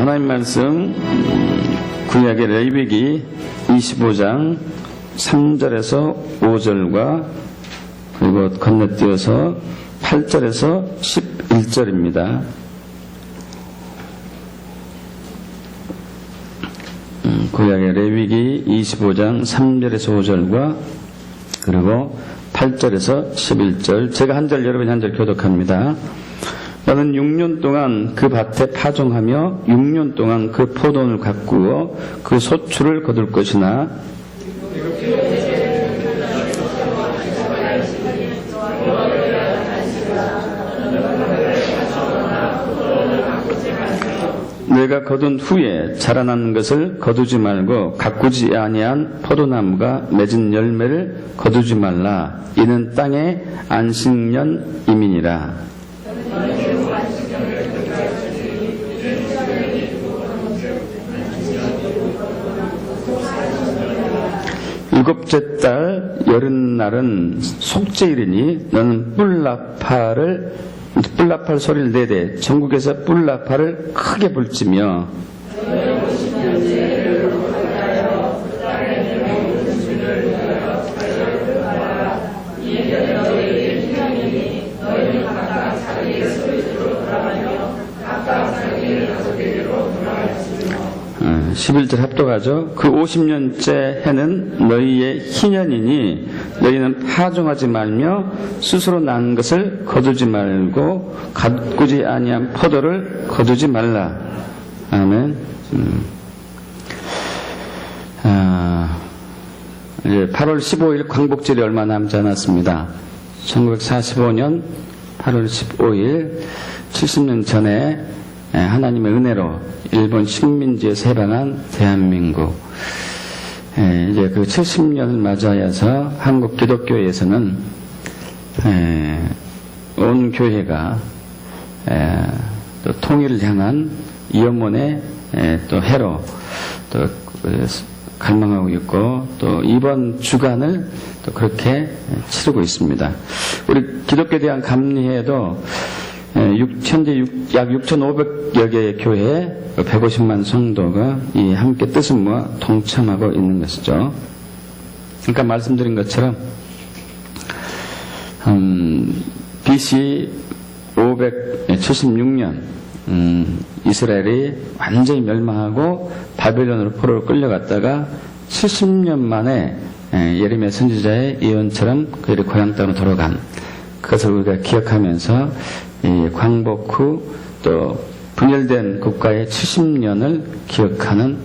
하나님 말씀 구약의 레위기 25장 3절에서 5절과 그리고 건너뛰어서 8절에서 11절입니다. 구약의 레위기 25장 3절에서 5절과 그리고 8절에서 11절, 제가 한 절 여러분이 한 절 교독합니다. 너는 6년 동안 그 밭에 파종하며 6년 동안 그 포도원을 가꾸어 그 소출을 거둘 것이나 내가 거둔 후에 자라난 것을 거두지 말고 가꾸지 아니한 포도나무가 맺은 열매를 거두지 말라. 이는 땅의 안식년 이민이라. 일곱째 달 여름날은 속죄일이니 너는 뿔나팔 소리를 내되 전국에서 뿔나팔을 크게 불지며 어, 11절 합독하죠. 그 50년째 해는 너희의 희년이니 너희는 파종하지 말며 스스로 난 것을 거두지 말고 가꾸지 아니한 포도를 거두지 말라. 아멘. 이제 8월 15일 광복절이 얼마 남지 않았습니다. 1945년 8월 15일 70년 전에 하나님의 은혜로 일본 식민지에서 해방한 대한민국, 이제 그 70년을 맞아서 한국 기독교에서는 온 교회가 또 통일을 향한 이언문의 또 해로 또 갈망하고 있고, 또 이번 주간을 또 그렇게 치르고 있습니다. 우리 기독교에 대한 감리회도 현재 약 6,500여 개의 교회 150만 성도가 이 함께 뜻을 모아 동참하고 있는 것이죠. 그러니까 말씀드린 것처럼 BC 576년 이스라엘이 완전히 멸망하고 바벨론으로 포로로 끌려갔다가 70년 만에 예레미야 선지자의 예언처럼 그들이 고향 땅으로 돌아간 그것을 우리가 기억하면서 이 광복 후 또 분열된 국가의 70년을 기억하는,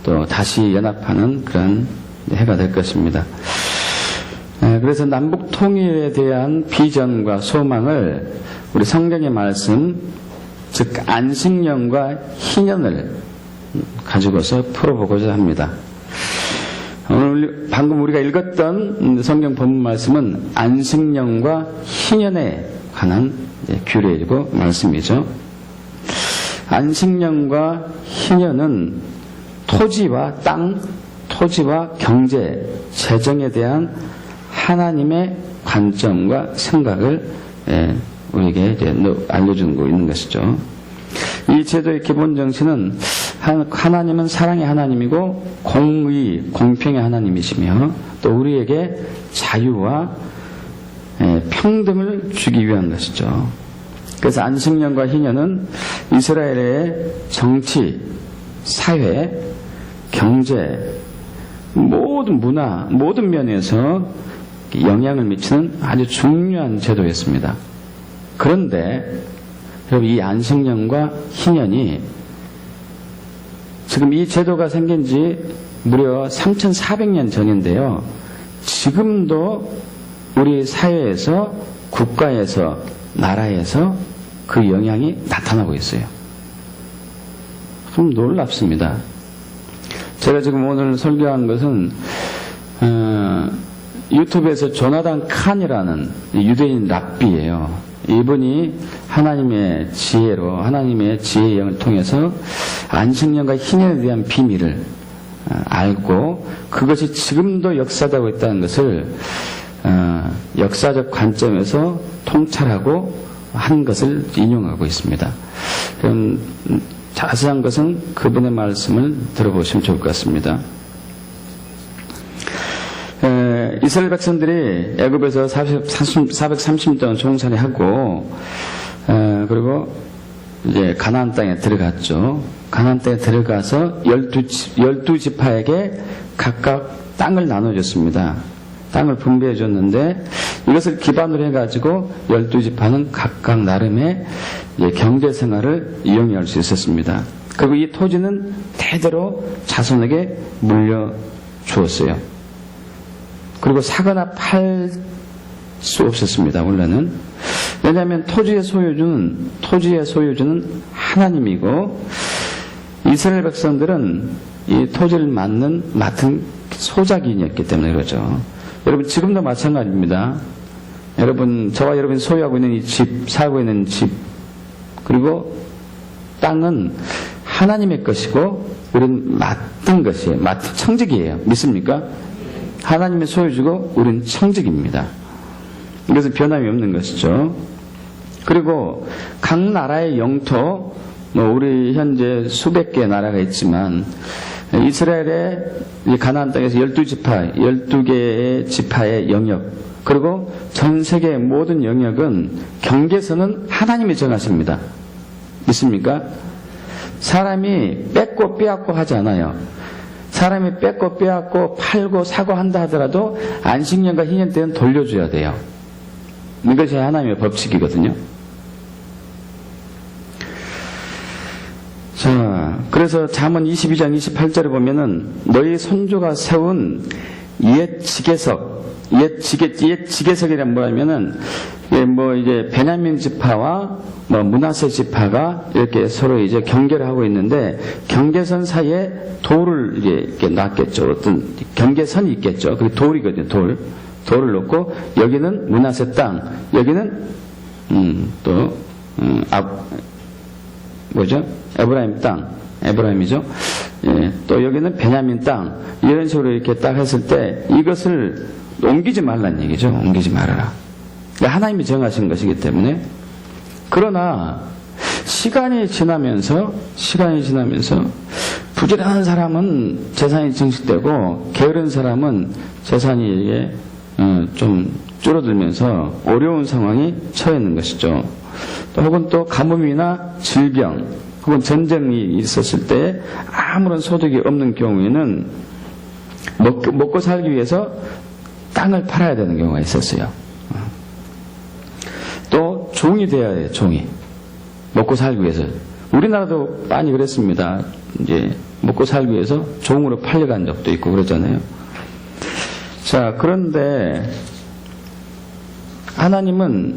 또 다시 연합하는 그런 해가 될 것입니다. 그래서 남북 통일에 대한 비전과 소망을 우리 성경의 말씀, 즉 안식년과 희년을 가지고서 풀어보고자 합니다. 오늘 방금 우리가 읽었던 성경 본문 말씀은 안식년과 희년에 관한 규례이고 말씀이죠. 안식년과 희년은 토지와 땅, 토지와 경제, 재정에 대한 하나님의 관점과 생각을 우리에게 알려주고 있는 것이죠. 이 제도의 기본 정신은 하나님은 사랑의 하나님이고 공의, 공평의 하나님이시며 또 우리에게 자유와 평등을 주기 위한 것이죠. 그래서 안식년과 희년은 이스라엘의 정치, 사회, 경제, 모든 문화, 모든 면에서 영향을 미치는 아주 중요한 제도였습니다. 그런데 여러분, 이 안식년과 희년이 지금 이 제도가 생긴 지 무려 3,400년 전인데요. 지금도 우리 사회에서, 국가에서, 나라에서 그 영향이 나타나고 있어요. 좀 놀랍습니다. 제가 지금 오늘 설교한 것은 유튜브에서 조나단 칸이라는 유대인 랍비예요. 이분이 하나님의 지혜로, 하나님의 지혜의 영을 통해서 안식년과 희년에 대한 비밀을 알고 그것이 지금도 역사되고 있다는 것을 역사적 관점에서 통찰하고 한 것을 인용하고 있습니다. 그럼 자세한 것은 그분의 말씀을 들어보시면 좋을 것 같습니다. 이스라엘 백성들이 애굽에서 430년 동안 종살이 하고 그리고 이제 가나안 땅에 들어갔죠. 가나안 땅에 들어가서 12지파에게 각각 땅을 나눠줬습니다. 땅을 분배해 줬는데 이것을 기반으로 해가지고 12지파는 각각 나름의 경제 생활을 이용할 수 있었습니다. 그리고 이 토지는 대대로 자손에게 물려주었어요. 그리고 사거나 팔 수 없었습니다. 원래는. 왜냐하면 토지의 소유주는 하나님이고 이스라엘 백성들은 이 토지를 맡은 소작인이었기 때문에 그러죠. 여러분 지금도 마찬가지입니다. 여러분 저와 여러분이 소유하고 있는 이 집, 살고 있는 집 그리고 땅은 하나님의 것이고 우리는 맡은 것이에요. 맡은 청직이에요. 믿습니까? 하나님의 소유주고 우리는 청직입니다. 이것은 변함이 없는 것이죠. 그리고 각 나라의 영토, 우리 현재 수백 개의 나라가 있지만 이스라엘의 가나안 땅에서 12개의 지파의 영역 그리고 전 세계의 모든 영역은 경계선은 하나님이 정하십니다. 믿습니까? 사람이 뺏고 빼앗고 하지 않아요. 사람이 뺏고 빼앗고 팔고 사고 한다 하더라도 안식년과 희년 때는 돌려줘야 돼요. 이것이 하나님의 법칙이거든요. 자, 그래서 잠언 22장 28절에 보면은 너희 선조가 세운 옛 지계석이란 뭐냐면은 이제 베냐민 지파와 므낫세 지파가 이렇게 서로 이제 경계를 하고 있는데 경계선 사이에 돌을 이렇게 놨겠죠. 어떤 경계선이 있겠죠. 그게 돌이거든요. 돌을 놓고 여기는 므낫세 땅, 여기는 에브라임 땅, 에브라임이죠. 예, 또 여기는 베냐민 땅 이런 식으로 이렇게 딱 했을 때 이것을 옮기지 말라는 얘기죠. 옮기지 말아라. 하나님이 정하신 것이기 때문에. 그러나 시간이 지나면서 부지런한 사람은 재산이 증식되고 게으른 사람은 재산이 이게 좀 줄어들면서 어려운 상황이 처해 있는 것이죠. 또 혹은 또 가뭄이나 질병 혹은 전쟁이 있었을 때 아무런 소득이 없는 경우에는 먹고 살기 위해서 땅을 팔아야 되는 경우가 있었어요. 또 종이 되어야 해요. 종이. 먹고 살기 위해서. 우리나라도 많이 그랬습니다. 이제 먹고 살기 위해서 종으로 팔려간 적도 있고 그러잖아요. 자, 그런데 하나님은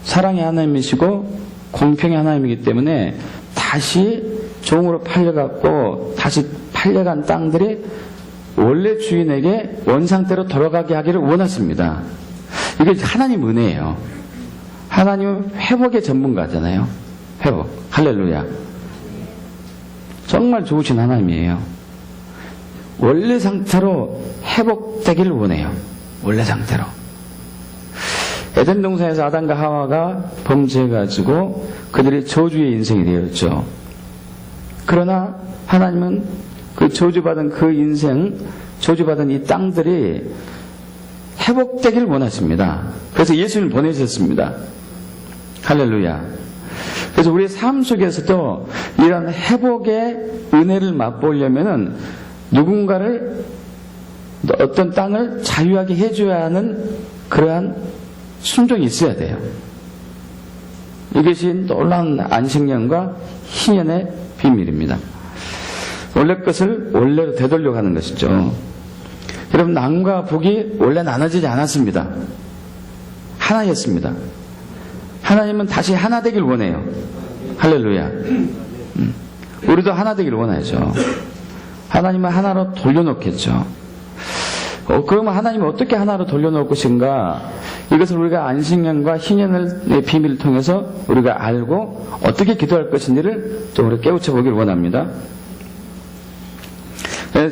사랑의 하나님이시고 공평의 하나님이기 때문에 다시 종으로 팔려갔고 다시 팔려간 땅들이 원래 주인에게 원상태로 돌아가게 하기를 원하십니다. 이게 하나님 은혜예요. 하나님은 회복의 전문가잖아요. 회복. 할렐루야. 정말 좋으신 하나님이에요. 원래 상태로 회복되기를 원해요. 원래 상태로. 에덴 동산에서 아담과 하와가 범죄해가지고 그들이 저주의 인생이 되었죠. 그러나 하나님은 그 저주받은 그 인생, 저주받은 이 땅들이 회복되기를 원하십니다. 그래서 예수님을 보내셨습니다. 할렐루야. 그래서 우리의 삶 속에서도 이런 회복의 은혜를 맛보려면은 누군가를 어떤 땅을 자유하게 해줘야 하는 그러한 순종이 있어야 돼요. 이것이 놀라운 안식년과 희년의 비밀입니다. 원래 것을 원래로 되돌려 가는 것이죠. 여러분, 남과 북이 원래 나눠지지 않았습니다. 하나였습니다. 하나님은 다시 하나 되길 원해요. 할렐루야. 우리도 하나 되길 원하죠. 하나님은 하나로 돌려놓겠죠. 그러면 하나님은 어떻게 하나로 돌려놓을 것인가? 이것을 우리가 안식년과 희년의 비밀을 통해서 우리가 알고 어떻게 기도할 것인지를 또 우리 깨우쳐 보길 원합니다.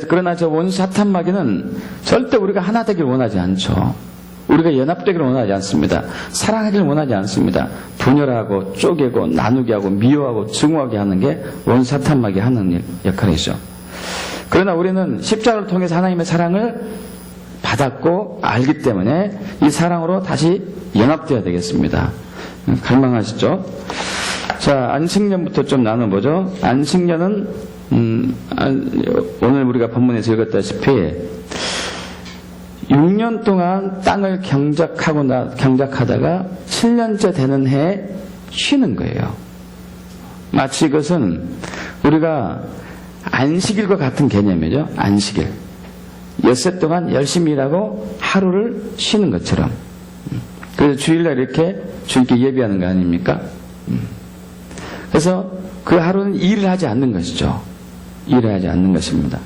그러나 저 원수 사탄 마귀는 절대 우리가 하나 되길 원하지 않죠. 우리가 연합되기를 원하지 않습니다. 사랑하기를 원하지 않습니다. 분열하고 쪼개고 나누게 하고 미워하고 증오하게 하는 게 원사탄막이 하는 역할이죠. 그러나 우리는 십자가를 통해서 하나님의 사랑을 받았고 알기 때문에 이 사랑으로 다시 연합되어야 되겠습니다. 갈망하시죠? 자, 안식년부터 좀 나눠보죠. 안식년은 오늘 우리가 본문에서 읽었다시피 6년 동안 땅을 경작하다가 7년째 되는 해에 쉬는 거예요. 마치 이것은 우리가 안식일과 같은 개념이죠. 안식일. 엿새 동안 열심히 일하고 하루를 쉬는 것처럼. 그래서 주일날 이렇게 주님께 예배하는 거 아닙니까? 그래서 그 하루는 일을 하지 않는 것이죠. 일을 하지 않는 것입니다.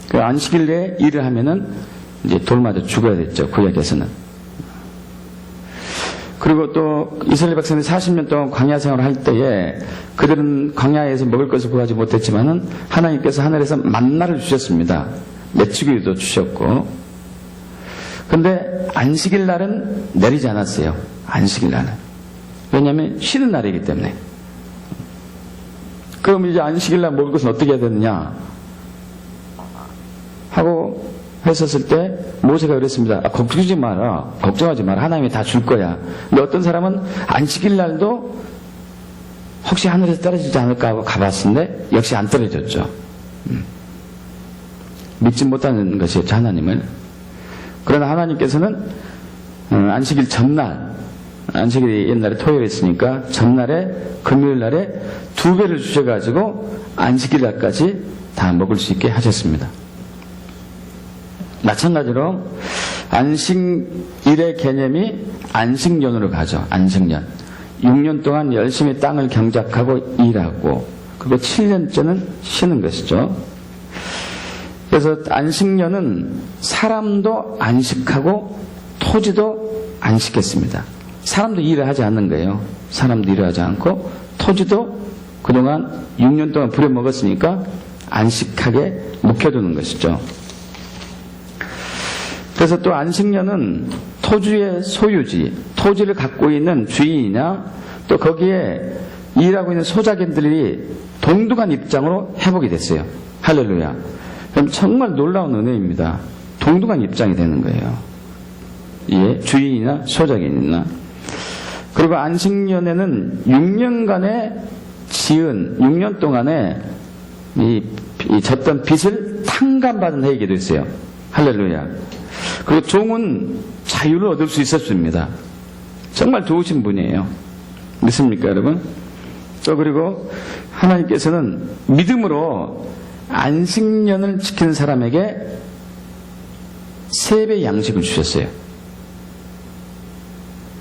그 안식일 내에 일을 하면은 이제 돌맞아 죽어야 됐죠. 구약에서는. 그리고 또 이스라엘 백성들이 40년 동안 광야 생활을 할 때에 그들은 광야에서 먹을 것을 구하지 못했지만은 하나님께서 하늘에서 만나를 주셨습니다. 메추기도 주셨고. 근데 안식일 날은 내리지 않았어요. 안식일 날은. 왜냐하면 쉬는 날이기 때문에. 그럼 이제 안식일 날 먹을 것은 어떻게 해야 되느냐 하고 했었을 때 모세가 그랬습니다. 걱정하지 마라. 하나님이 다 줄 거야. 근데 어떤 사람은 안식일 날도 혹시 하늘에서 떨어지지 않을까 하고 가봤는데 역시 안 떨어졌죠. 믿지 못하는 것이었죠, 하나님을. 그러나 하나님께서는 안식일 전날, 안식일이 옛날에 토요일이었으니까 전날에 금요일 날에 2배를 주셔가지고 안식일 날까지 다 먹을 수 있게 하셨습니다. 마찬가지로 안식일의 개념이 안식년으로 가죠. 안식년. 6년 동안 열심히 땅을 경작하고 일하고 그리고 7년째는 쉬는 것이죠. 그래서 안식년은 사람도 안식하고 토지도 안식했습니다. 사람도 일을 하지 않는 거예요. 사람도 일을 하지 않고 토지도 그동안 6년 동안 부려먹었으니까 안식하게 묵혀두는 것이죠. 그래서 또 안식년은 토지의 소유지, 토지를 갖고 있는 주인이나 또 거기에 일하고 있는 소작인들이 동등한 입장으로 회복이 됐어요. 할렐루야. 그럼 정말 놀라운 은혜입니다. 동등한 입장이 되는 거예요. 예, 주인이나 소작인이나. 그리고 안식년에는 6년간의 지은 6년 동안에 이 졌던 빚을 탕감받은 해이기도 했어요. 할렐루야. 그리고 종은 자유를 얻을 수 있었습니다. 정말 좋으신 분이에요. 믿습니까, 여러분? 또 그리고 하나님께서는 믿음으로 안식년을 지키는 사람에게 3배 양식을 주셨어요.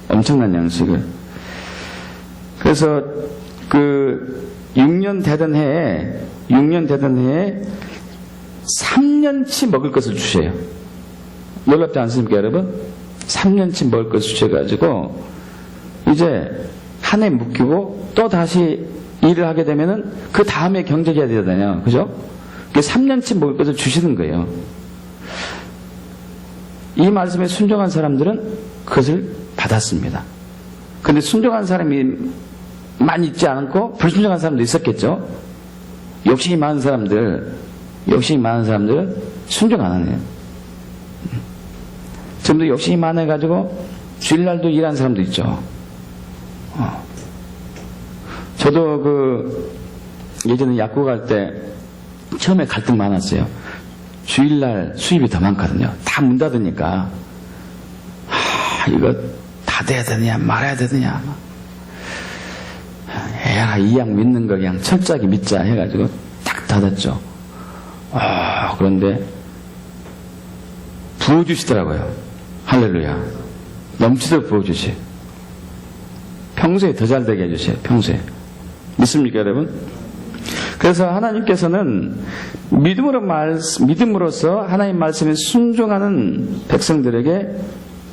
엄청난 양식을. 그래서 그 6년 되던 해에 3년치 먹을 것을 주셔요. 놀랍지 않습니까, 여러분? 3년치 먹을 것을 주셔가지고 이제 한 해 묶이고 또 다시 일을 하게 되면은 그 다음에 경작해야 되잖아요. 그죠? 3년치 먹을 것을 주시는 거예요. 이 말씀에 순종한 사람들은 그것을 받았습니다. 근데 순종한 사람이 많이 있지 않고 불순종한 사람도 있었겠죠? 욕심이 많은 사람들은 순종 안 하네요. 지금도 욕심이 많아가지고 주일날도 일하는 사람도 있죠. 저도 예전에 약국 갈 때 처음에 갈등 많았어요. 주일날 수입이 더 많거든요. 다 문 닫으니까 이거 닫아야 되느냐 말아야 되느냐. 야, 이 약 믿는 거 그냥 철저하게 믿자 해가지고 딱 닫았죠. 그런데 부어주시더라고요. 할렐루야. 넘치도록 부어주시. 평소에 더 잘되게 해주세요. 평소에. 믿습니까, 여러분? 그래서 하나님께서는 믿음으로서 하나님 말씀에 순종하는 백성들에게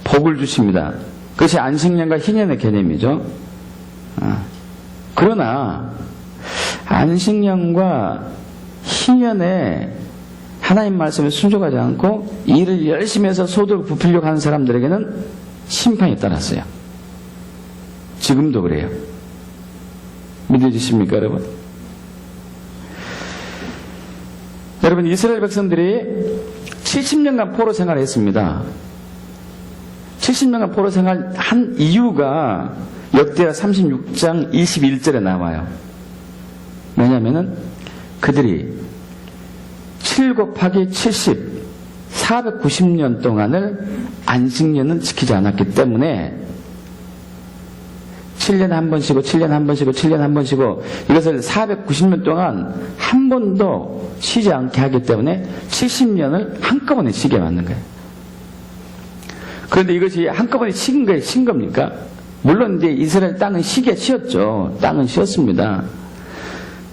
복을 주십니다. 그것이 안식년과 희년의 개념이죠. 그러나 안식년과 희년에 하나님 말씀에 순종하지 않고 일을 열심히 해서 소득을 부풀려고 하는 사람들에게는 심판이 따랐어요. 지금도 그래요. 믿어지십니까, 여러분? 여러분, 이스라엘 백성들이 70년간 포로 생활을 했습니다. 70년간 포로 생활 한 이유가 역대하 36장 21절에 나와요. 왜냐하면 그들이 7 곱하기 70, 490년 동안을 안식년은 지키지 않았기 때문에 7년에 한 번 쉬고 7년에 한 번 쉬고 7년에 한 번 쉬고 이것을 490년 동안 한 번도 쉬지 않게 하기 때문에 70년을 한꺼번에 쉬게 만든 거예요. 그런데 이것이 한꺼번에 쉰 겁니까? 물론 이제 이스라엘 땅은 쉬었죠. 땅은 쉬었습니다.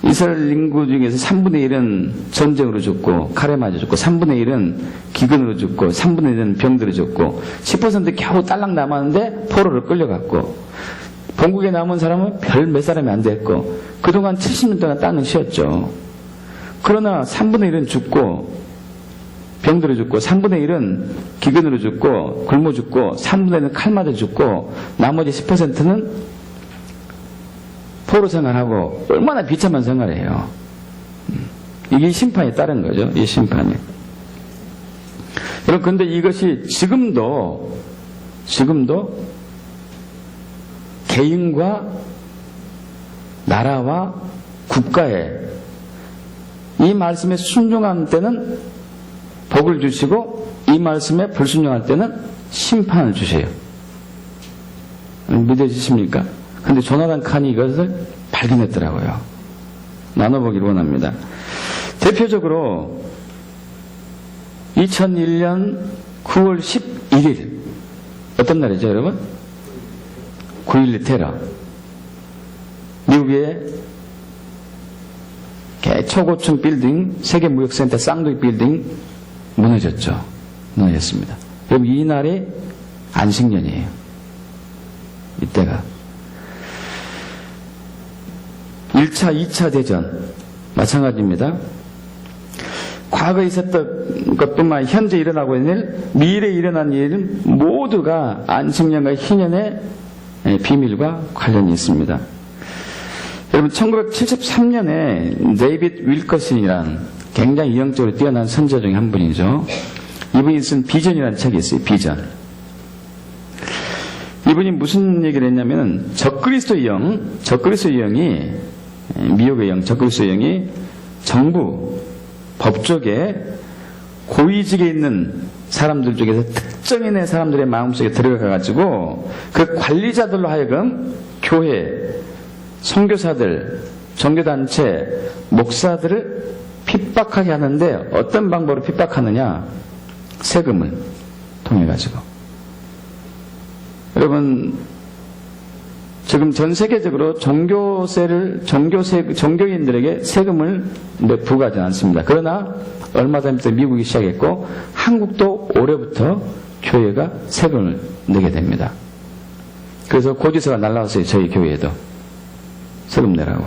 이스라엘 인구 중에서 3분의 1은 전쟁으로 죽고 칼에 맞아 죽고 3분의 1은 기근으로 죽고 3분의 1은 병들어 죽고 10% 겨우 딸랑 남았는데 포로를 끌려갔고 본국에 남은 사람은 별 몇 사람이 안 됐고 그동안 70년 동안 땅은 쉬었죠. 그러나 3분의 1은 죽고 병들어 죽고 3분의 1은 기근으로 죽고 굶어 죽고 3분의 1은 칼 맞아 죽고 나머지 10%는 포로 생활하고 얼마나 비참한 생활이에요. 이게 심판에 따른 거죠. 이 심판이. 여러분, 근데 이것이 지금도 개인과 나라와 국가에 이 말씀에 순종한 때는 복을 주시고 이 말씀에 불순종할 때는 심판을 주세요. 믿어지십니까? 근데 조나단 칸이 이것을 발견했더라고요. 나눠보기를 원합니다. 대표적으로 2001년 9월 11일 어떤 날이죠, 여러분? 9.11 테러. 미국의 최고층 빌딩 세계무역센터 쌍둥이 빌딩 무너졌죠. 무너졌습니다. 여러분, 이 날이 안식년이에요. 이때가 1차, 2차 대전 마찬가지입니다. 과거에 있었던 것뿐만 아니라 현재 일어나고 있는 일, 미래에 일어난 일은 모두가 안식년과 희년의 비밀과 관련이 있습니다. 여러분, 1973년에 데이빗 윌커슨이란 굉장히 이형적으로 뛰어난 선지자 중에 한 분이죠. 이분이 쓴 비전이라는 책이 있어요. 비전. 이분이 무슨 얘기를 했냐면 적그리스도의 영이 미혹의 영, 적그리스도의 영이 정부, 법조계, 고위직에 있는 사람들 중에서 특정인의 사람들의 마음속에 들어가가지고 그 관리자들로 하여금 교회, 선교사들, 종교단체, 목사들을 핍박하게 하는데 어떤 방법으로 핍박하느냐? 세금을 통해가지고. 여러분, 지금 전 세계적으로 종교인들에게 세금을 부과하지 않습니다. 그러나 얼마 전부터 미국이 시작했고 한국도 올해부터 교회가 세금을 내게 됩니다. 그래서 고지서가 날라왔어요. 저희 교회에도 세금 내라고.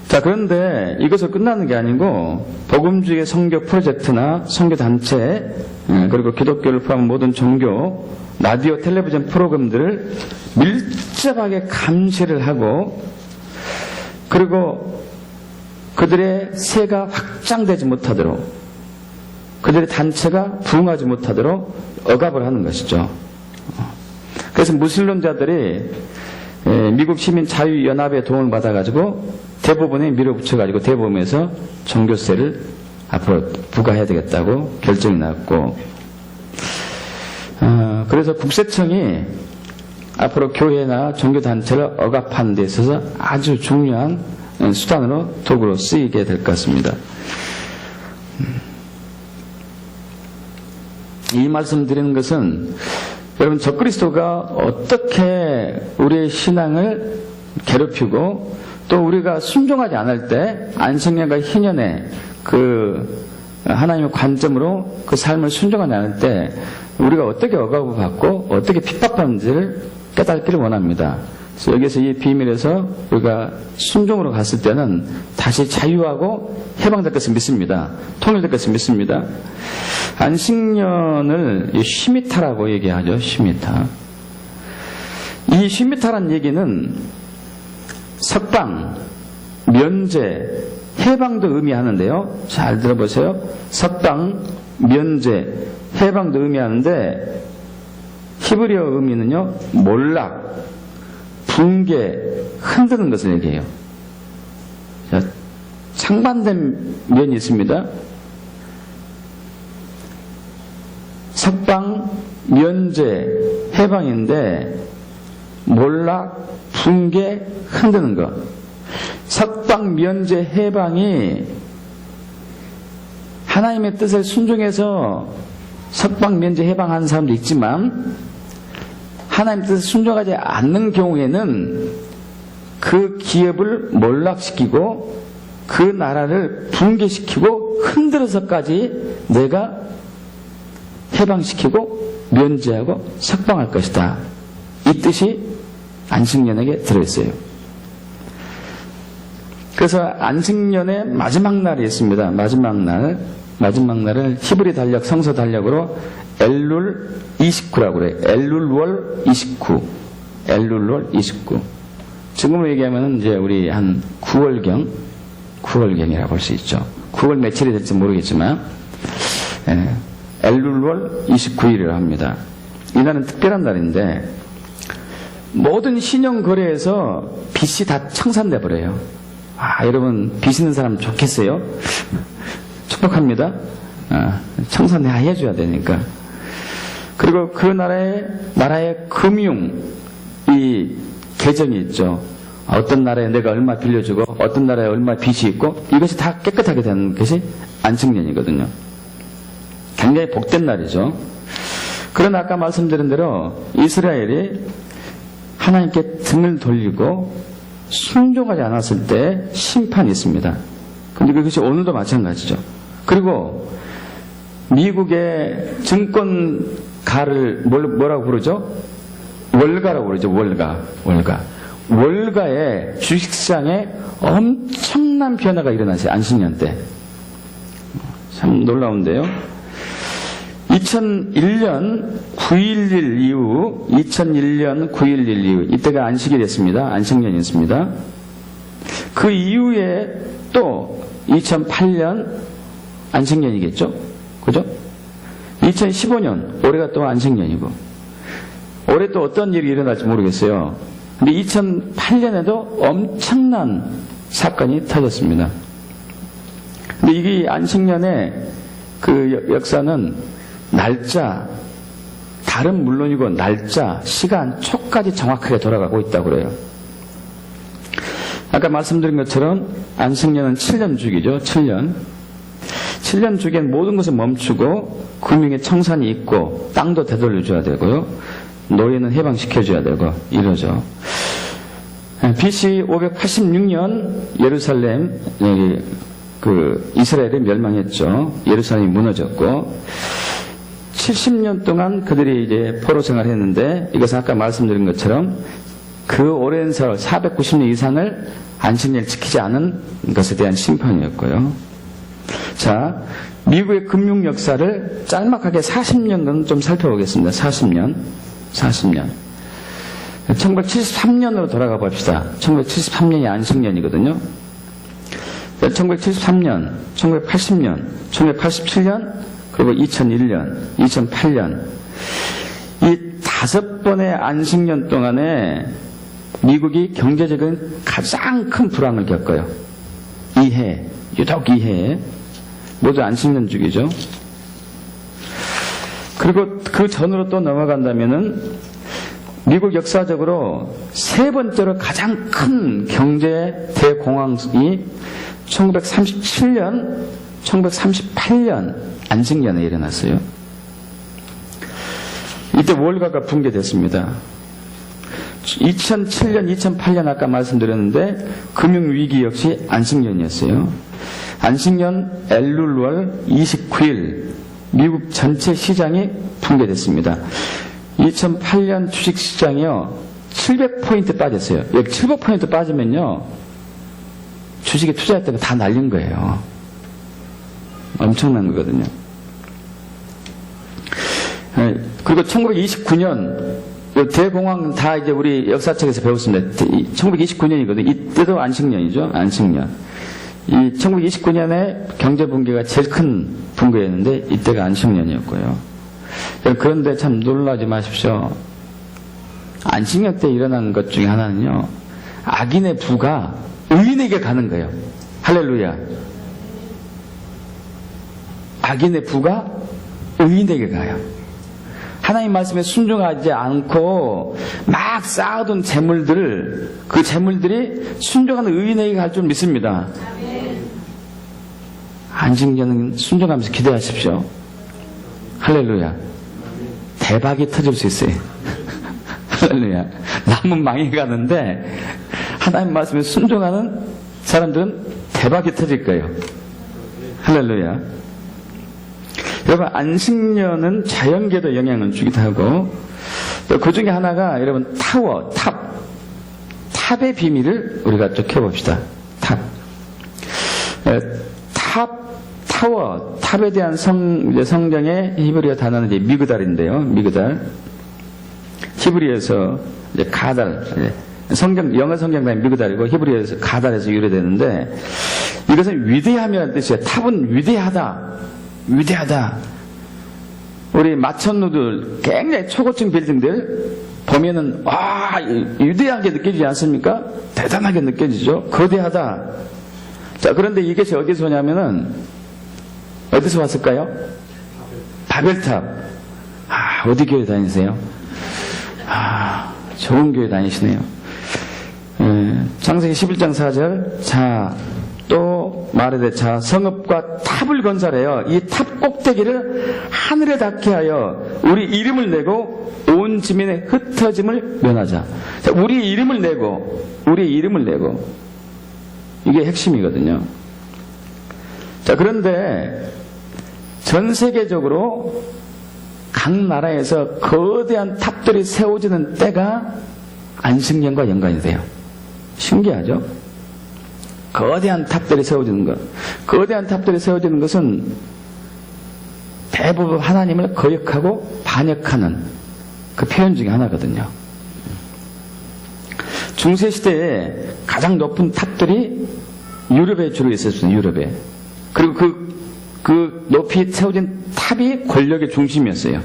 자, 그런데 이것을 끝나는 게 아니고 복음주의 선교 프로젝트나 선교단체 그리고 기독교를 포함한 모든 종교 라디오, 텔레비전 프로그램들을 밀접하게 감시를 하고 그리고 그들의 세가 확장되지 못하도록 그들의 단체가 부흥하지 못하도록 억압을 하는 것이죠. 그래서 무슬림자들이 미국 시민 자유연합의 도움을 받아가지고 대법원에 밀어붙여가지고 대법원에서 종교세를 앞으로 부과해야 되겠다고 결정이 났고 그래서 국세청이 앞으로 교회나 종교단체를 억압하는 데 있어서 아주 중요한 수단으로 도구로 쓰이게 될 것 같습니다. 이 말씀 드리는 것은 여러분 적그리스도가 어떻게 우리의 신앙을 괴롭히고 또 우리가 순종하지 않을 때 안식년과 희년의 그 하나님의 관점으로 그 삶을 순종하지 않을 때 우리가 어떻게 억압을 받고 어떻게 핍박받는지를 깨닫기를 원합니다. 그래서 여기서 이 비밀에서 우리가 순종으로 갔을 때는 다시 자유하고 해방될 것을 믿습니다. 통일될 것을 믿습니다. 안식년을 쉬미타라고 얘기하죠. 쉬미타. 이 쉬미타란 얘기는 석방, 면제, 해방도 의미하는데요. 잘 들어보세요. 석방, 면제, 해방도 의미하는데 히브리어 의미는요, 몰락, 붕괴, 흔드는 것을 얘기해요. 자, 상반된 면이 있습니다. 석방, 면제, 해방인데 몰락, 붕괴, 흔드는 것. 석방, 면제, 해방이 하나님의 뜻에 순종해서 석방, 면제, 해방하는 사람도 있지만 하나님 뜻에 순종하지 않는 경우에는 그 기업을 몰락시키고 그 나라를 붕괴시키고 흔들어서까지 내가 해방시키고 면제하고 석방할 것이다. 이 뜻이 안식년에게 들어있어요. 그래서 안식년의 마지막 날이 있습니다. 마지막 날을 히브리 달력, 성서 달력으로 엘룰 29라고 그래요. 엘룰월 29. 엘룰월 29. 지금으로 얘기하면 이제 우리 한 9월경이라고 볼 수 있죠. 9월 며칠이 될지 모르겠지만, 엘룰월 29일이라고 합니다. 이날은 특별한 날인데, 모든 신용 거래에서 빚이 다 청산돼 버려요. 아, 여러분 빚 있는 사람 좋겠어요? 축복합니다. 청산해줘야 되니까. 그리고 그 나라의 금융 이 계정이 있죠. 어떤 나라에 내가 얼마 빌려주고 어떤 나라에 얼마 빚이 있고 이것이 다 깨끗하게 되는 것이 안식년이거든요. 굉장히 복된 날이죠. 그러나 아까 말씀드린 대로 이스라엘이 하나님께 등을 돌리고 순종하지 않았을 때 심판이 있습니다. 근데 그것이 오늘도 마찬가지죠. 그리고 미국의 증권가를 뭐라고 부르죠? 월가라고 그러죠. 월가의 주식시장에 엄청난 변화가 일어났어요. 안식년 때. 참 놀라운데요. 2001년 9.11 이후 이때가 안식이 됐습니다. 안식년이었습니다. 그 이후에 또 2008년 안식년이겠죠? 그죠? 2015년 올해가 또 안식년이고 올해 또 어떤 일이 일어날지 모르겠어요. 근데 2008년에도 엄청난 사건이 터졌습니다. 근데 이게 안식년의 그 역사는 날짜, 달은 물론이고 날짜, 시간, 초까지 정확하게 돌아가고 있다고 그래요. 아까 말씀드린 것처럼 안식년은 7년 주기죠. 7년 주기엔 모든 것을 멈추고 금융의 청산이 있고 땅도 되돌려줘야 되고요. 노예는 해방시켜줘야 되고 이러죠. BC 586년 예루살렘 여기 그 이스라엘이 멸망했죠. 예루살렘이 무너졌고 70년 동안 그들이 이제 포로 생활을 했는데 이것은 아까 말씀드린 것처럼 그 오랜 세월 490년 이상을 안식년을 지키지 않은 것에 대한 심판이었고요. 자, 미국의 금융 역사를 짤막하게 40년간 좀 살펴보겠습니다. 40년. 1973년으로 돌아가 봅시다. 1973년이 안식년이거든요. 1973년, 1980년, 1987년, 그리고 2001년, 2008년. 이 5번의 안식년 동안에 미국이 경제적인 가장 큰 불황을 겪어요. 유독 2해. 모두 안식년 주기죠. 그리고 그 전으로 또 넘어간다면은 미국 역사적으로 세 번째로 가장 큰 경제 대공황이 1937년, 1938년 안식년에 일어났어요. 이때 월가가 붕괴됐습니다. 2007년, 2008년 아까 말씀드렸는데 금융위기 역시 안식년이었어요. 안식년 엘룰월 29일 미국 전체 시장이 붕괴됐습니다. 2008년 주식시장이요 700포인트 빠졌어요. 여기 700포인트 빠지면요 주식에 투자했다가 다 날린 거예요. 엄청난 거거든요. 그리고 1929년 대공황 다 이제 우리 역사책에서 배웠습니다. 1929년이거든요. 이때도 안식년이죠. 안식년. 이 1929년에 경제 붕괴가 제일 큰 붕괴였는데 이때가 안식년이었고요. 그런데 참 놀라지 마십시오. 안식년 때 일어난 것 중에 하나는요, 악인의 부가 의인에게 가는 거예요. 할렐루야. 악인의 부가 의인에게 가요. 하나님 말씀에 순종하지 않고 막 쌓아둔 재물들, 그 재물들이 순종하는 의인에게 갈 줄 믿습니다. 안식년은 순종하면서 기도하십시오. 할렐루야. 대박이 터질 수 있어요. 할렐루야. 남은 망해가는데 하나님 말씀에 순종하는 사람들은 대박이 터질 거예요. 할렐루야. 여러분, 안식년은 자연계도 영향을 주기도 하고, 또 그 중에 하나가 여러분 타워, 탑의 비밀을 우리가 좀 켜봅시다. 타워, 탑에 대한 성경의 히브리어 단어는 이제 미그달인데요. 미그달. 히브리어에서 이제 가달, 영어 성경단 미그달이고 히브리어에서 가달에서 유래되는데, 이것은 위대함이라는 뜻이에요. 탑은 위대하다. 우리 마천루들 굉장히 초고층 빌딩들 보면은 위대하게 느껴지지 않습니까? 대단하게 느껴지죠. 거대하다. 자, 그런데 이것이 어디서 오냐면은 어디서 왔을까요? 바벨탑. 어디 교회 다니세요? 좋은 교회 다니시네요. 창세기 11장 4절. 자, 또 말하되 자 성읍과 탑을 건설해요. 이 탑 꼭대기를 하늘에 닿게 하여 우리 이름을 내고 온 지면의 흩어짐을 면하자. 자, 우리 이름을 내고 이게 핵심이거든요. 자, 그런데 전 세계적으로 각 나라에서 거대한 탑들이 세워지는 때가 안식년과 연관이 돼요. 신기하죠? 거대한 탑들이 세워지는 것. 거대한 탑들이 세워지는 것은 대부분 하나님을 거역하고 반역하는 그 표현 중에 하나거든요. 중세시대에 가장 높은 탑들이 유럽에 주로 있었습니다. 유럽에. 그리고 그 높이 세워진 탑이 권력의 중심이었어요.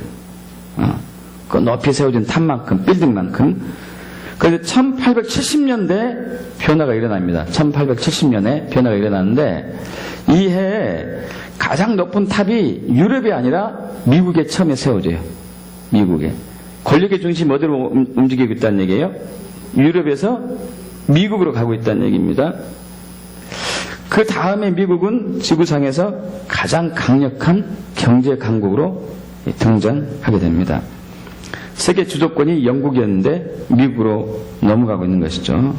그 높이 세워진 탑만큼, 빌딩만큼. 그런데 1870년대 변화가 일어납니다. 1870년에 변화가 일어났는데 이 해에 가장 높은 탑이 유럽이 아니라 미국에 처음에 세워져요. 미국에. 권력의 중심이 어디로 움직이고 있다는 얘기예요? 유럽에서 미국으로 가고 있다는 얘기입니다. 그 다음에 미국은 지구상에서 가장 강력한 경제 강국으로 등장하게 됩니다. 세계 주도권이 영국이었는데 미국으로 넘어가고 있는 것이죠.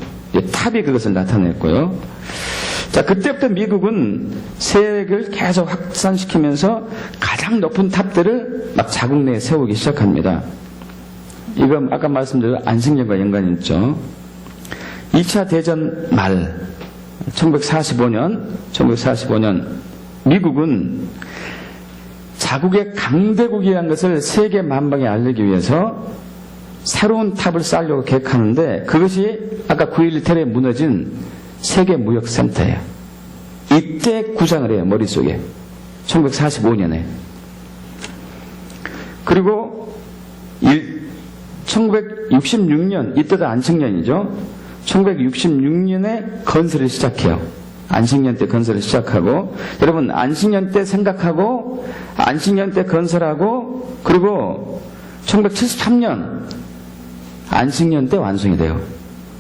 탑이 그것을 나타냈고요. 자, 그때부터 미국은 세력을 계속 확산시키면서 가장 높은 탑들을 막 자국 내에 세우기 시작합니다. 이건 아까 말씀드린 안식년과 연관이 있죠. 2차 대전 말 1945년 미국은 자국의 강대국이라는 것을 세계 만방에 알리기 위해서 새로운 탑을 쌓으려고 계획하는데 그것이 아까 9.11 테러에 무너진 세계무역센터예요. 이때 구상을 해요. 머릿속에. 1945년에. 그리고 1966년, 이때도 안식년이죠. 1966년에 건설을 시작해요. 안식년 때 건설을 시작하고, 여러분 안식년 때 생각하고 안식년 때 건설하고, 그리고 1973년 안식년 때 완성이 돼요.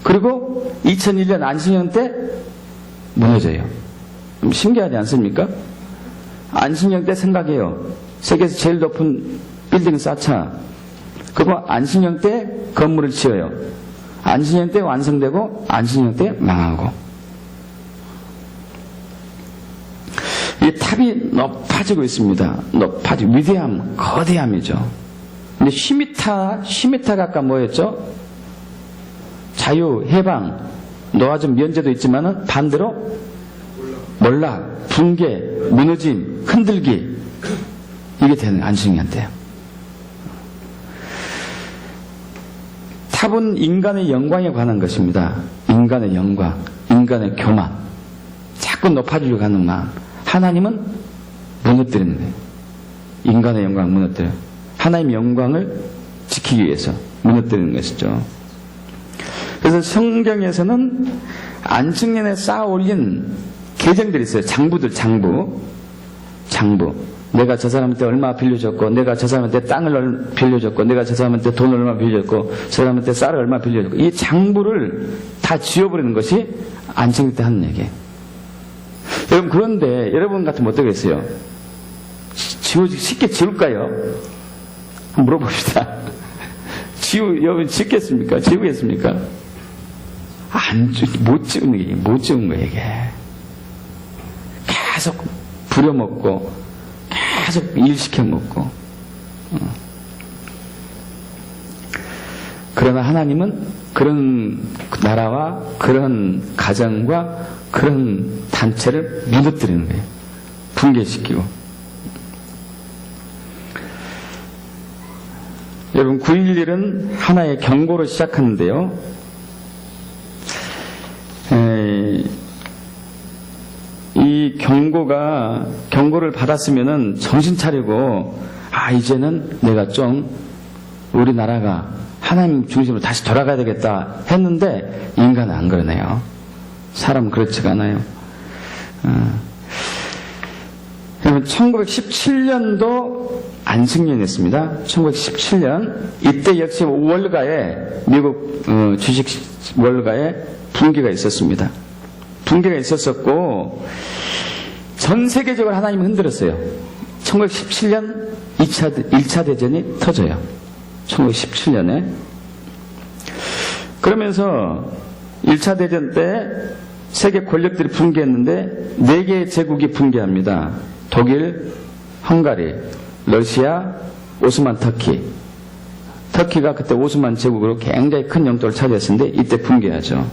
그리고 2001년 안식년 때 무너져요. 신기하지 않습니까? 안식년 때 생각해요. 세계에서 제일 높은 빌딩 쌓자. 그리고 안식년 때 건물을 지어요. 안식년 때 완성되고 안식년 때 망하고. 이 탑이 높아지고 있습니다. 높아지고 위대함, 거대함이죠. 근데 쉬미타가 아까 뭐였죠? 자유, 해방, 노아즘, 면제도 있지만은 반대로 몰락, 붕괴, 무너짐, 흔들기, 이게 되는 안식년 때예요. 탑은 인간의 영광에 관한 것입니다. 인간의 영광, 인간의 교만, 자꾸 높아지려고 하는 마음. 하나님은 무너뜨리는 거예요. 인간의 영광을 무너뜨려요. 하나님의 영광을 지키기 위해서 무너뜨리는 것이죠. 그래서 성경에서는 안식년에 쌓아 올린 계정들이 있어요. 장부들, 장부. 내가 저 사람한테 얼마 빌려줬고, 내가 저 사람한테 땅을 빌려줬고, 내가 저 사람한테 돈을 얼마 빌려줬고, 저 사람한테 쌀을 얼마 빌려줬고, 이 장부를 다 지워버리는 것이 안식년 때 하는 얘기예요. 여러분, 그런데 여러분 같으면 어떠겠어요? 쉽게 지울까요? 한번 물어봅시다. 여러분 짓겠습니까? 지우겠습니까? 못 지운 거예요, 이게. 계속 부려먹고, 계속 일시켜먹고. 그러나 하나님은 그런 나라와 그런 가정과 그런 단체를 무너뜨리는 거예요. 붕괴시키고. 여러분, 9.11은 하나의 경고로 시작하는데요. 이 경고를 받았으면은 정신 차리고, 이제는 내가 좀 우리나라가 하나님 중심으로 다시 돌아가야 되겠다 했는데, 인간은 안 그러네요. 사람은 그렇지가 않아요. 그러면 1917년도 안식년이었습니다. 1917년 이때 역시 월가에 미국 주식 월가에 붕괴가 있었습니다. 붕괴가 있었었고 전 세계적으로 하나님이 흔들었어요. 1917년 1차 대전이 터져요. 1917년에. 그러면서 1차 대전 때 세계 권력들이 붕괴했는데 4개의 제국이 붕괴합니다. 독일, 헝가리, 러시아, 오스만 터키. 터키가 그때 오스만 제국으로 굉장히 큰 영토를 차지했었는데 이때 붕괴하죠.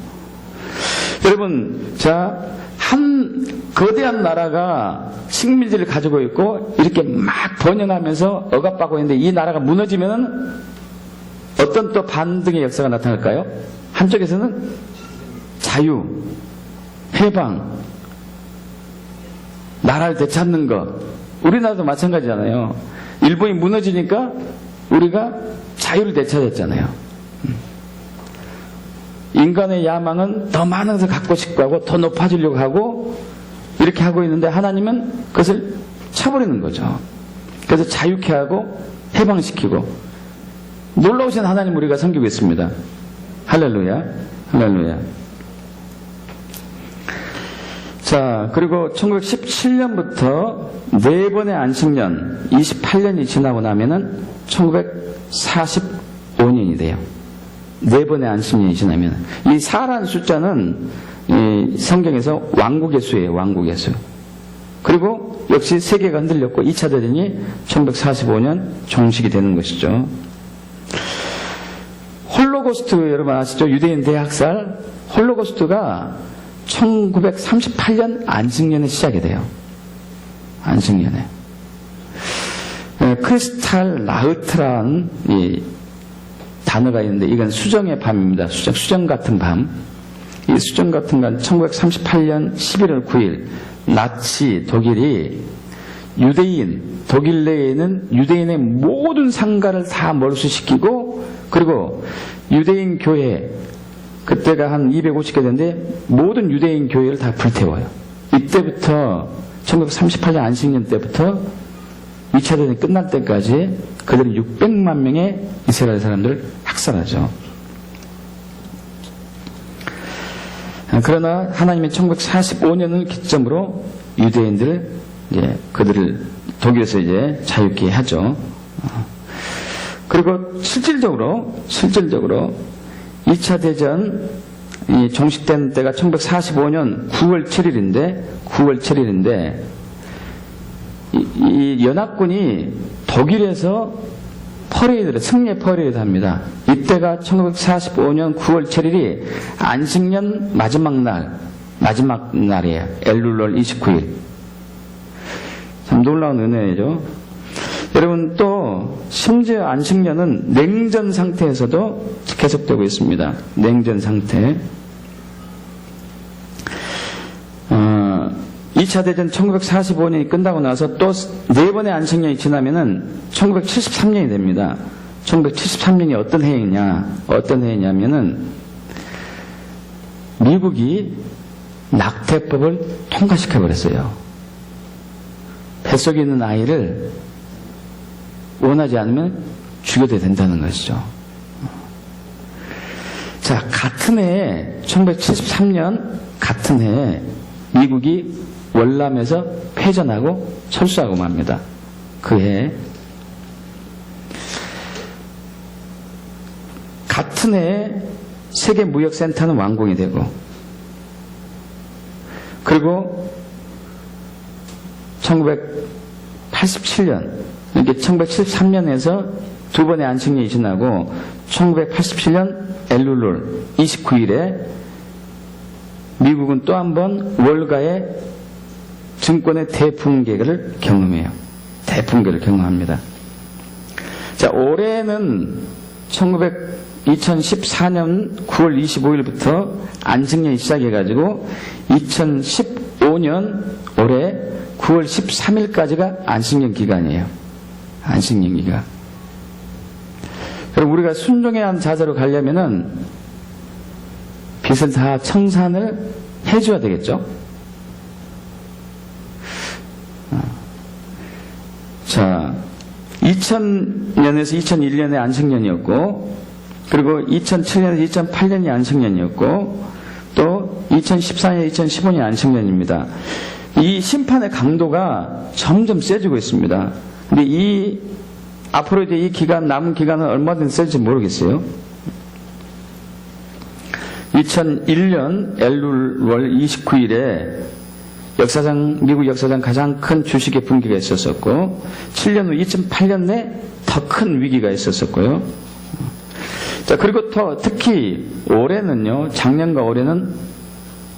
여러분, 한 거대한 나라가 식민지를 가지고 있고 이렇게 막 번영하면서 억압받고 있는데 이 나라가 무너지면은 어떤 또 반등의 역사가 나타날까요? 한쪽에서는 자유, 해방, 나라를 되찾는 것. 우리나라도 마찬가지잖아요. 일본이 무너지니까 우리가 자유를 되찾았잖아요. 인간의 야망은 더 많은 것을 갖고 싶고 하고 더 높아지려고 하고 이렇게 하고 있는데 하나님은 그것을 쳐버리는 거죠. 그래서 자유케 하고 해방시키고 놀라우신 하나님 우리가 섬기고 있습니다. 할렐루야, 할렐루야. 자, 그리고 1917년부터 4번의 안식년, 28년이 지나고 나면은 1945년이 돼요. 4번의 안식년이 지나면. 이 4라는 숫자는 이 성경에서 왕국의 수예요, 왕국의 수. 그리고 역시 세계가 흔들렸고 2차 대전이 1945년 종식이 되는 것이죠. 홀로코스트 여러분 아시죠? 유대인 대학살. 홀로코스트가 1938년 안식년에 시작이 돼요. 안식년에. 크리스탈 라흐트라는 이 단어가 있는데 이건 수정의 밤입니다. 수정 같은 밤. 이 수정 같은 건 1938년 11월 9일 나치 독일이 독일 내에 있는 유대인의 모든 상가를 다 몰수시키고 그리고 유대인 교회 그때가 한 250개 되는데 모든 유대인 교회를 다 불태워요. 이때부터 1938년 안식년 때부터 2차 대전이 끝날 때까지 그들은 600만 명의 이스라엘 사람들을 학살하죠. 그러나 하나님의 1945년을 기점으로 유대인들을 그들을 독일에서 자유케 하죠. 그리고 실질적으로 2차 대전이 종식된 때가 1945년 9월 7일인데 이 연합군이 독일에서 승리의 퍼레이드 합니다. 이때가 1945년 9월 7일이 안식년 마지막 날이에요. 엘룰월 29일. 참 놀라운 은혜죠. 여러분 또 심지어 안식년은 냉전 상태에서도 계속되고 있습니다. 냉전 상태. 2차 대전 1945년이 끝나고 나서 또 4번의 안식년이 지나면은 1973년이 됩니다. 1973년이 어떤 해이냐면은 미국이 낙태법을 통과시켜버렸어요. 뱃속에 있는 아이를 원하지 않으면 죽여도 된다는 것이죠. 자, 같은 해에 1973년 같은 해에 미국이 월남에서 패전하고 철수하고 맙니다. 그 해에 같은 해에 세계무역센터는 완공이 되고, 그리고 1987년, 이렇게 1973년에서 2번의 안식년이 지나고 1987년 엘룰 29일에 미국은 또 한 번 월가의 증권의 대붕괴를 경험해요. 대붕괴를 경험합니다. 자, 올해는 2014년 9월 25일부터 안식년이 시작해가지고 2015년 올해 9월 13일까지가 안식년 기간이에요. 안식년 기간. 그럼 우리가 순종해야 하는 자세로 가려면은 빚을 다 청산을 해줘야 되겠죠? 자, 2000년에서 2001년에 안식년이었고, 그리고 2007년에서 2008년이 안식년이었고, 또 2014년, 2015년이 안식년입니다. 이 심판의 강도가 점점 세지고 있습니다. 근데 앞으로 이제 이 기간, 남은 기간은 얼마든지 셀지 모르겠어요. 2001년 엘룰월 29일에 미국 역사상 가장 큰 주식의 붕괴가 있었었고, 7년 후 2008년 내 더 큰 위기가 있었었고요. 자, 그리고 특히 올해는요, 작년과 올해는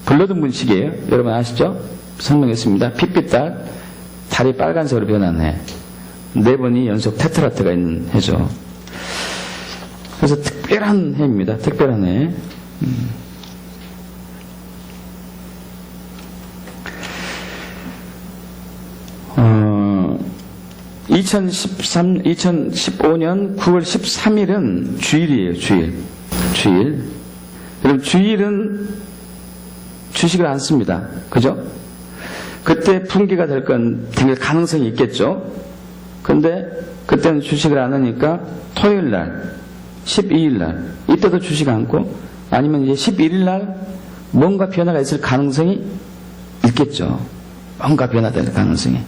블러드 문식이에요. 여러분 아시죠? 설명했습니다. 핏빛달, 달이 빨간색으로 변한 해. 4번이 연속 테트라트가 있는 해죠. 그래서 특별한 해입니다. 특별한 해. 2015년 9월 13일은 주일이에요. 주일. 그럼 주일은 주식을 안 씁니다. 그죠? 그때 붕괴가 될 가능성이 있겠죠? 근데 그때는 주식을 안 하니까 토요일 날, 12일 날, 이때도 주식 않고, 아니면 이제 11일 날 뭔가 변화가 있을 가능성이 있겠죠. 뭔가 변화될 가능성이.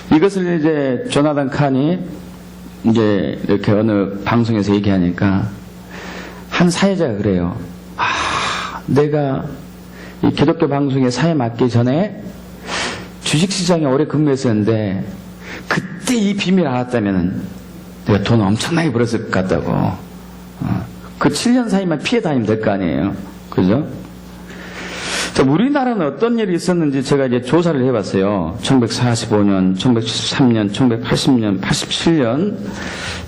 이것을 이제 조나단 칸이 이제 이렇게 어느 방송에서 얘기하니까 한 사회자가 그래요. 내가 이 기독교 방송에 사회 맡기 전에 주식시장에 오래 근무했었는데 그때 이 비밀을 알았다면 내가 돈 엄청나게 벌었을 것 같다고. 그 7년 사이만 피해 다니면 될 거 아니에요. 그죠? 자, 우리나라는 어떤 일이 있었는지 제가 이제 조사를 해봤어요. 1945년, 1973년, 1980년, 87년,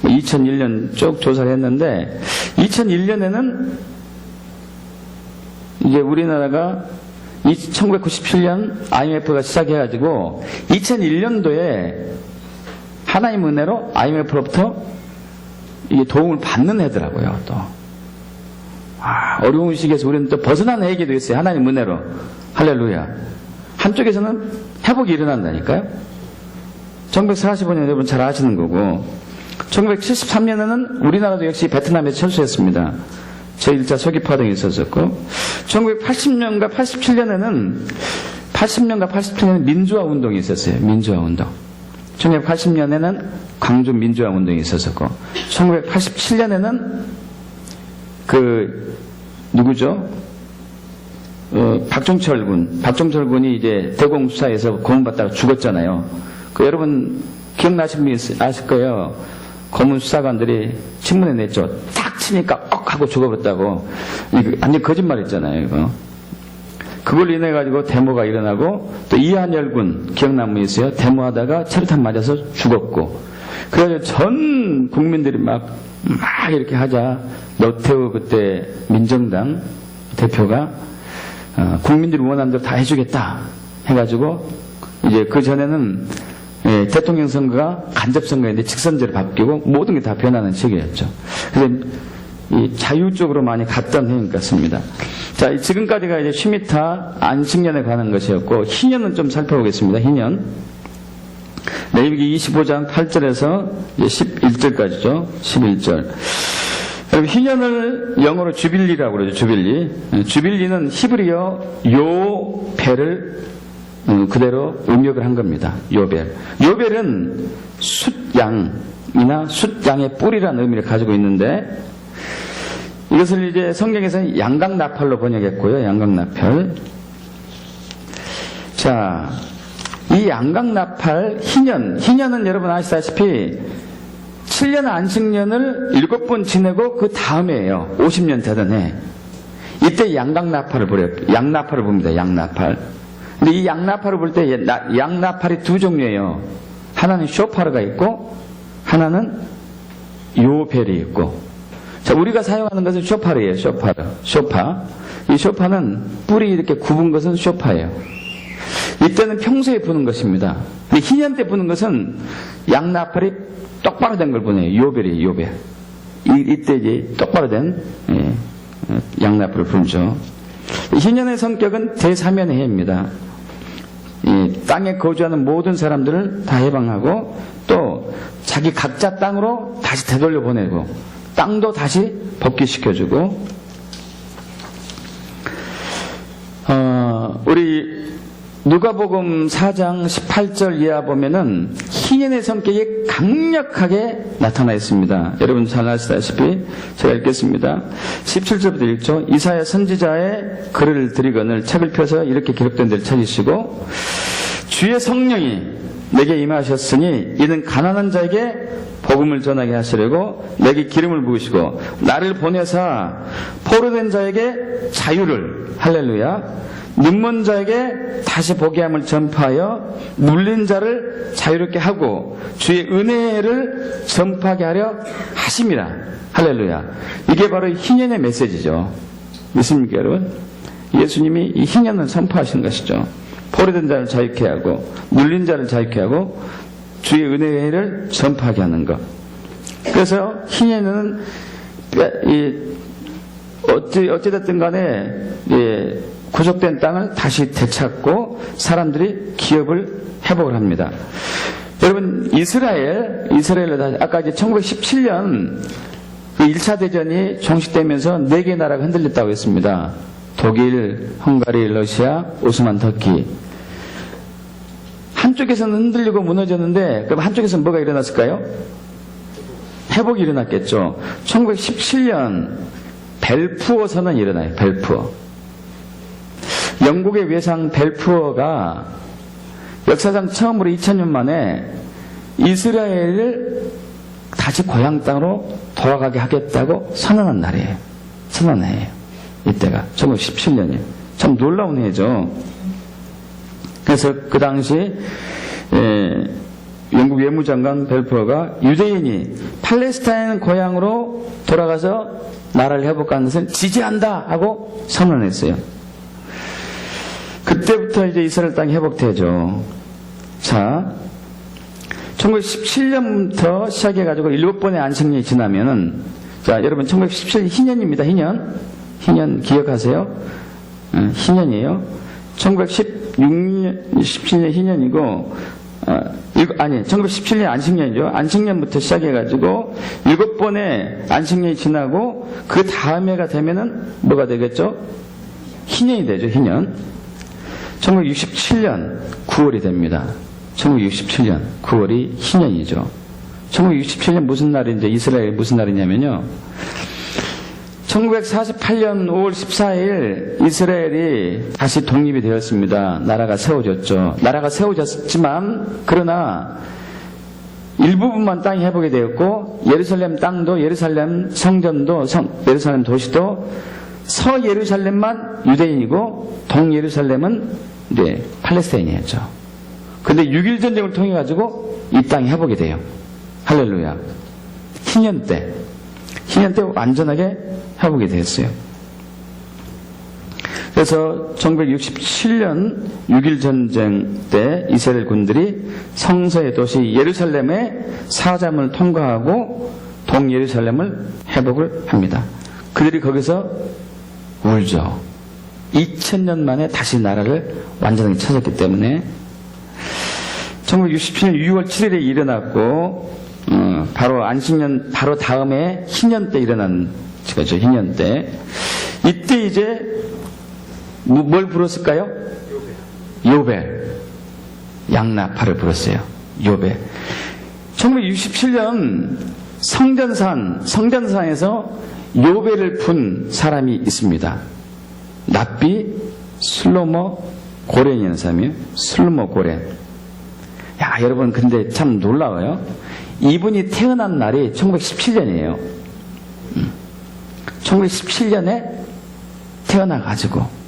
2001년 쭉 조사를 했는데, 2001년에는 이제 우리나라가 1997년 IMF가 시작해가지고 2001년도에 하나님 은혜로 IMF로부터 이게 도움을 받는 해더라고요. 또 어려운 시기에서 우리는 또 벗어난 해이기도 했어요. 하나님 은혜로. 할렐루야. 한쪽에서는 회복이 일어난다니까요. 1945년 여러분 잘 아시는 거고, 1973년에는 우리나라도 역시 베트남에 철수했습니다. 제1차 서귀포화동이 있었었고, 1980년과 87년에는 민주화 운동이 있었어요. 민주화 운동. 1980년에는 광주 민주화 운동이 있었었고, 1987년에는 누구죠? 박종철 군이 이제 대공수사에서 고문받다가 죽었잖아요. 여러분 기억나시는 분 아실 거예요. 고문 수사관들이 신문에 냈죠. 딱 치니까 억 하고 죽어버렸다고. 이거 완전 거짓말했잖아요. 이거. 그걸 인해 가지고 데모가 일어나고 또 이한열군 기억나무 있어요. 데모하다가 체류탄 맞아서 죽었고 그래서 전 국민들이 막 이렇게 하자 노태우 그때 민정당 대표가 국민들이 원하는 대로 다 해주겠다 해가지고 이제 그 전에는 대통령 선거가 간접 선거였는데 직선제로 바뀌고 모든 게 다 변하는 시기였죠. 그래서 이 자율적으로 많이 갔던 해인 것 같습니다. 자, 지금까지가 이제 쉬미타 안식년에 관한 것이었고 희년은 좀 살펴보겠습니다. 희년. 레위기 25장 8절에서 11절까지죠. 11절. 여러분, 희년을 영어로 주빌리라고 그러죠. 주빌리. 주빌리는 히브리어 요벨을 그대로 음역을 한 겁니다. 요벨. 요벨은 숫양이나 숫양의 뿔이라는 의미를 가지고 있는데 이것을 이제 성경에서는 양각나팔로 번역했고요. 양각나팔. 자, 이 양각나팔 희년은 여러분 아시다시피 7년 안식년을 7번 지내고 그 다음에요. 50년 되던 해. 이때 양각나팔을 부려요. 양나팔을 봅니다. 양나팔. 근데 이 양나팔을 볼 때 양나팔이 두 종류예요. 하나는 쇼파르가 있고 하나는 요벨이 있고. 자, 우리가 사용하는 것은 쇼파르예요. 쇼파. 이 쇼파는 뿔이 이렇게 굽은 것은 쇼파예요. 이때는 평소에 부는 것입니다. 근데 희년 때 부는 것은 양나팔이 똑바로 된 걸 보내요. 요벨이에요. 요벨. 이때 이제 똑바로 된 양나팔을 불죠. 희년의 성격은 대사면의 해입니다. 땅에 거주하는 모든 사람들을 다 해방하고 또 자기 각자 땅으로 다시 되돌려 보내고 땅도 다시 복귀시켜주고 우리 누가복음 4장 18절 이하 보면은 희년의 성격이 강력하게 나타나 있습니다. 여러분 잘 아시다시피 제가 읽겠습니다. 17절부터 읽죠. 이사야 선지자의 글을 드리거늘 책을 펴서 이렇게 기록된 데를 찾으시고 주의 성령이 내게 임하셨으니 이는 가난한 자에게 복음을 전하게 하시려고 내게 기름을 부으시고 나를 보내사 포로된 자에게 자유를 할렐루야 눈먼 자에게 다시 보게 함을 전파하여 눌린 자를 자유롭게 하고 주의 은혜를 전파하게 하려 하심이라 할렐루야. 이게 바로 희년의 메시지죠. 믿습니까 여러분? 예수님이 이 희년을 선포하신 것이죠. 포로된 자를 자유케 하고 눌린 자를 자유케 하고 주의 은혜를 전파하게 하는 것. 그래서 희년은 어찌됐든 간에 구속된 땅을 다시 되찾고 사람들이 기업을 회복을 합니다. 여러분 이스라엘로 아까 이제 1917년 그 1차 대전이 종식되면서 4개의 나라가 흔들렸다고 했습니다. 독일, 헝가리, 러시아, 오스만 터키. 한쪽에서는 흔들리고 무너졌는데 그럼 한쪽에서는 뭐가 일어났을까요? 회복이 일어났겠죠. 1917년 벨푸어 선언이 일어나요. 벨푸어. 영국의 외상 벨푸어가 역사상 처음으로 2000년 만에 이스라엘을 다시 고향 땅으로 돌아가게 하겠다고 선언한 날이에요. 선언한 해예요. 이때가 1917년이에요. 참 놀라운 해죠. 그래서 그 당시 영국 외무장관 벨푸어가 유대인이 팔레스타인 고향으로 돌아가서 나라를 회복하는 것을 지지한다 하고 선언했어요. 그때부터 이제 이스라엘 땅이 회복되죠. 자, 1917년부터 시작해가지고 7번의 안식년이 지나면은, 자, 여러분 1917년 희년입니다. 희년 기억하세요? 희년이에요. 1916년, 17년 희년이고, 1917년 안식년이죠. 안식년부터 시작해가지고 7번의 안식년이 지나고 그 다음 해가 되면은 뭐가 되겠죠? 희년이 되죠. 희년. 1967년 9월이 됩니다. 1967년 9월이 희년이죠. 1967년 무슨 날인지 이스라엘 무슨 날이냐면요. 1948년 5월 14일 이스라엘이 다시 독립이 되었습니다. 나라가 세워졌죠. 나라가 세워졌지만 그러나 일부분만 땅이 회복이 되었고 예루살렘 땅도 예루살렘 성전도 예루살렘 도시도 서예루살렘만 유대인이고 동예루살렘은 네, 팔레스타인이었죠. 근데 6.1 전쟁을 통해 가지고 이 땅이 회복이 돼요. 할렐루야. 희년 때 완전하게 회복이 됐어요. 그래서 1967년 6.1 전쟁 때 이스라엘 군들이 성서의 도시 예루살렘의 사잠을 통과하고 동예루살렘을 회복을 합니다. 그들이 거기서 울죠. 2000년 만에 다시 나라를 완전하게 찾았기 때문에 1967년 6월 7일에 일어났고 바로 안식년 바로 다음에 희년 때 일어난 거죠. 희년 때 이때 이제 뭘 불었을까요? 요벨. 양나팔을 불었어요. 요벨. 1967년 성전산에서 요벨을 푼 사람이 있습니다. 납비 슬로모 고렌이라는 사람이에요. 슬로모 고렌. 야, 여러분 근데 참 놀라워요. 이분이 태어난 날이 1917년이에요. 1917년에 태어나가지고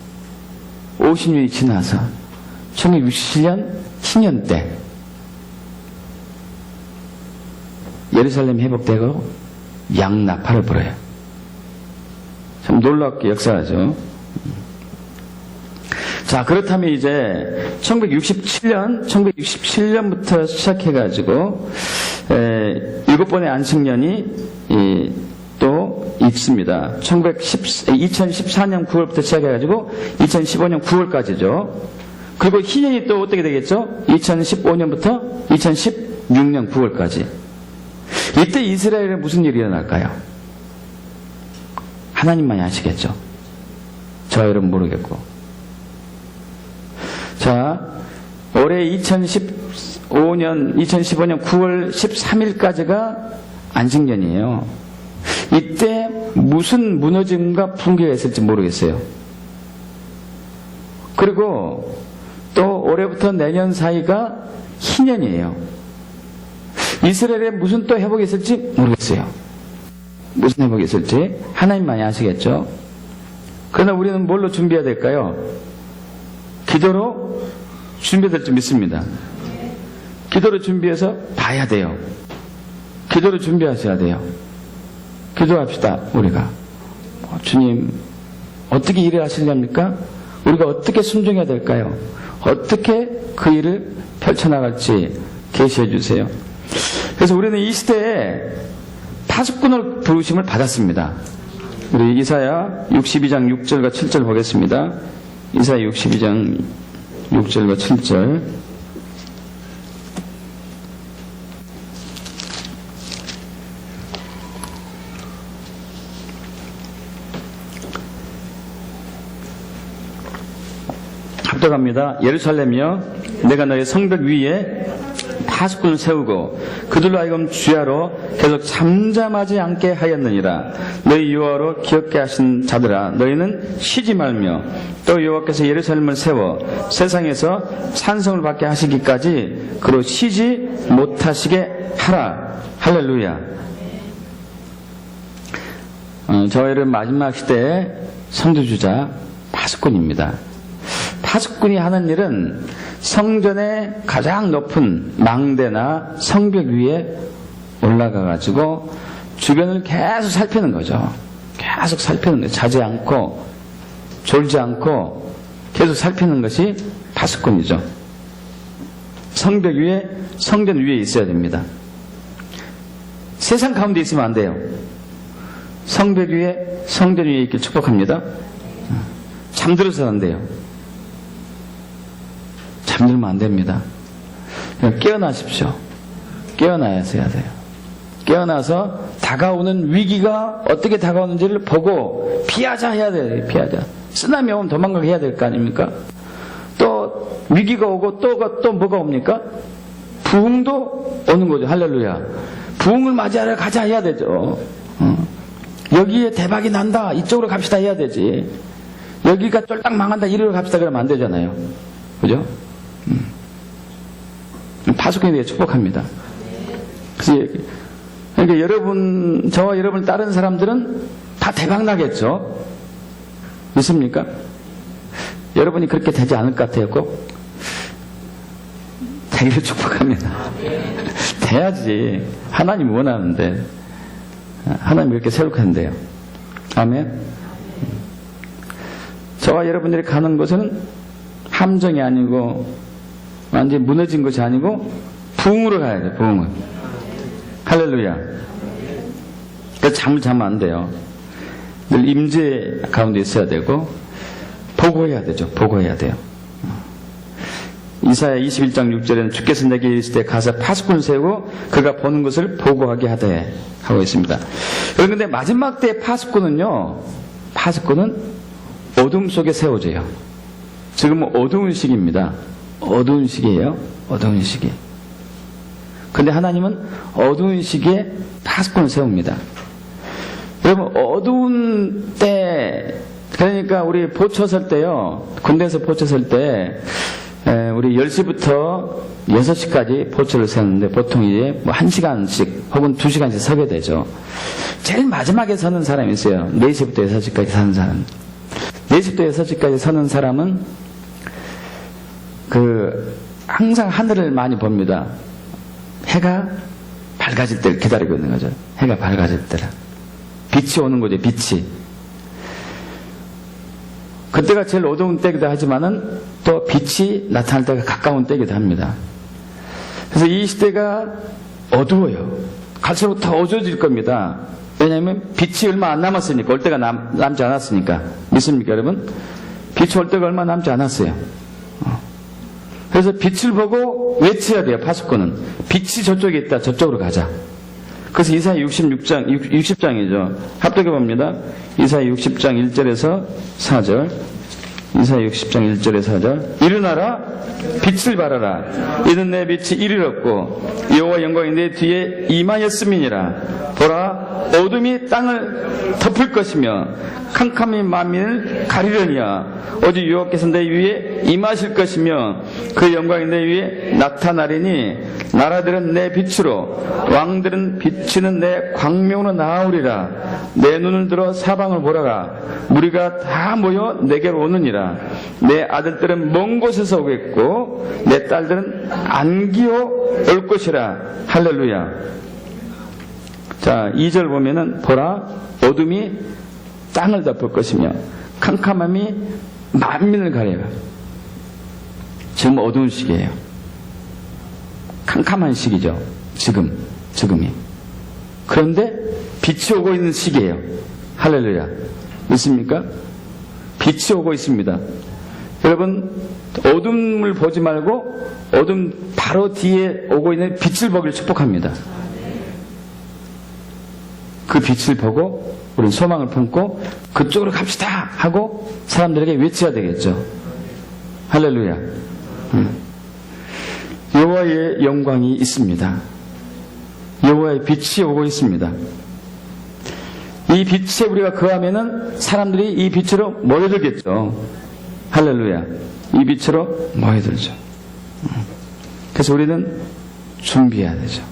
50년이 지나서 1967년 신년 때 예루살렘이 회복되고 양나팔을 불어요. 참 놀랍게 역사하죠. 자, 그렇다면 이제 1967년부터 시작해가지고 7번의 안식년이 또 있습니다. 2014년 9월부터 시작해가지고 2015년 9월까지죠. 그리고 희년이 또 어떻게 되겠죠? 2015년부터 2016년 9월까지. 이때 이스라엘에 무슨 일이 일어날까요? 하나님만이 아시겠죠. 저 여러분 모르겠고. 자, 올해 2015년 9월 13일까지가 안식년이에요. 이때 무슨 무너짐과 붕괴가 있을지 모르겠어요. 그리고 또 올해부터 내년 사이가 희년이에요. 이스라엘에 무슨 또 회복이 있을지 모르겠어요. 무슨 회복이 있을지 하나님만이 아시겠죠. 그러나 우리는 뭘로 준비해야 될까요? 기도로 준비될 줄 믿습니다. 기도로 준비해서 봐야 돼요. 기도로 준비하셔야 돼요. 기도합시다. 우리가 주님 어떻게 일을 하시렵니까? 우리가 어떻게 순종해야 될까요? 어떻게 그 일을 펼쳐나갈지 계시해 주세요. 그래서 우리는 이 시대에 파수꾼을 부르심을 받았습니다. 우리 이사야 62장 6절과 7절 보겠습니다. 이사야 62장 6절과 7절. 합독합니다. 예루살렘이여, 내가 너의 성벽 위에 파수꾼을 세우고 그들로 하여금 주야로 계속 잠잠하지 않게 하였느니라. 너희 여호와로 기억게 하신 자들아, 너희는 쉬지 말며 또 여호와께서 예루살렘을 세워 세상에서 찬송을 받게 하시기까지 그로 쉬지 못하시게 하라. 할렐루야. 저희는 마지막 시대의 선두주자 파수꾼입니다. 파수꾼이 하는 일은 성전의 가장 높은 망대나 성벽 위에 올라가 가지고 주변을 계속 살피는 거죠. 계속 살피는 거예요. 자지 않고 졸지 않고 계속 살피는 것이 파수꾼이죠. 성벽 위에, 성전 위에 있어야 됩니다. 세상 가운데 있으면 안 돼요. 성벽 위에, 성전 위에 있길 축복합니다. 잠들어서는 안 돼요. 잠들면 안 됩니다. 그냥 깨어나십시오. 깨어나야 돼요. 깨어나서 다가오는 위기가 어떻게 다가오는지를 보고 피하자 해야 돼요. 피하자. 쓰나미 오면 도망가게 해야 될 거 아닙니까? 또 위기가 오고 또 뭐가 옵니까? 부흥도 오는 거죠. 할렐루야. 부흥을 맞이하러 가자 해야 되죠. 여기에 대박이 난다. 이쪽으로 갑시다 해야 되지. 여기가 쫄딱 망한다. 이리로 갑시다 그러면 안 되잖아요. 그죠? 파수꾼에 대해 축복합니다. 그러니까 여러분, 저와 여러분 다른 사람들은 다 대박 나겠죠. 믿습니까? 여러분이 그렇게 되지 않을 것 같아요, 꼭? 되기를 축복합니다. 돼야지. 하나님이 원하는데. 하나님이 이렇게 세울텐데요. 아멘. 저와 여러분들이 가는 곳은 함정이 아니고 완전히 무너진 것이 아니고 부흥으로 가야 돼요. 부흥을. 할렐루야. 그래서 잠을 자면 안 돼요. 늘 임재 가운데 있어야 되고 보고해야 되죠. 보고해야 돼요. 이사야 21장 6절에는 주께서 내게 이르실 때 가서 파수꾼을 세우고 그가 보는 것을 보고하게 하되 하고 있습니다. 그런데 마지막 때의 파수꾼은 어둠 속에 세워져요. 지금은 어두운 시기입니다. 어두운 시기예요. 어두운 시기. 근데 하나님은 어두운 시기에 파수꾼을 세웁니다. 여러분, 어두운 때, 그러니까 우리 보초 설 때요, 군대에서 보초 설 때, 우리 10시부터 6시까지 보초를 세우는데 보통 이제 뭐 1시간씩 혹은 2시간씩 서게 되죠. 제일 마지막에 서는 사람이 있어요. 4시부터 6시까지 서는 사람. 4시부터 6시까지 서는 사람은 항상 하늘을 많이 봅니다. 해가 밝아질 때를 기다리고 있는 거죠. 해가 밝아질 때를. 빛이 오는 거죠. 빛이. 그때가 제일 어두운 때기도 하지만은 또 빛이 나타날 때가 가까운 때기도 합니다. 그래서 이 시대가 어두워요. 갈수록 더 어두워질 겁니다. 왜냐하면 빛이 얼마 안 남았으니까, 올 때가 남지 않았으니까. 믿습니까, 여러분? 빛이 올 때가 얼마 남지 않았어요. 그래서 빛을 보고 외쳐야 돼요, 파수꾼은. 빛이 저쪽에 있다, 저쪽으로 가자. 그래서 이사야 60장이죠. 합독해 봅니다. 이사야 60장 1절에서 4절. 이사야 60장 1절에서 4절. 일어나라, 빛을 발하라. 이는 내 빛이 이르렀고 여호와 영광이 내 뒤에 임하였음이니라. 보라, 어둠이 땅을 덮을 것이며 캄캄이 만민을 가리려니와 오직 여호와께서 내 위에 임하실 것이며 그 영광이 내 위에 나타나리니 나라들은 내 빛으로 왕들은 비치는 내 광명으로 나아오리라. 내 눈을 들어 사방을 보라가 무리가 다 모여 내게로 오느니라. 내 아들들은 먼 곳에서 오겠고 내 딸들은 안기어 올 것이라. 할렐루야. 자, 2절 보면은 보라, 어둠이 땅을 덮을 것이며 캄캄함이 만민을 가려요. 지금 어두운 시기예요. 캄캄한 시기죠. 지금이. 그런데 빛이 오고 있는 시기예요. 할렐루야. 믿습니까? 빛이 오고 있습니다. 여러분, 어둠을 보지 말고 어둠 바로 뒤에 오고 있는 빛을 보기를 축복합니다. 그 빛을 보고 우리는 소망을 품고 그쪽으로 갑시다 하고 사람들에게 외쳐야 되겠죠. 할렐루야. 여호와의 영광이 있습니다. 여호와의 빛이 오고 있습니다. 이 빛에 우리가 거하면은 사람들이 이 빛으로 모여들겠죠. 할렐루야. 이 빛으로 모여들죠. 그래서 우리는 준비해야 되죠.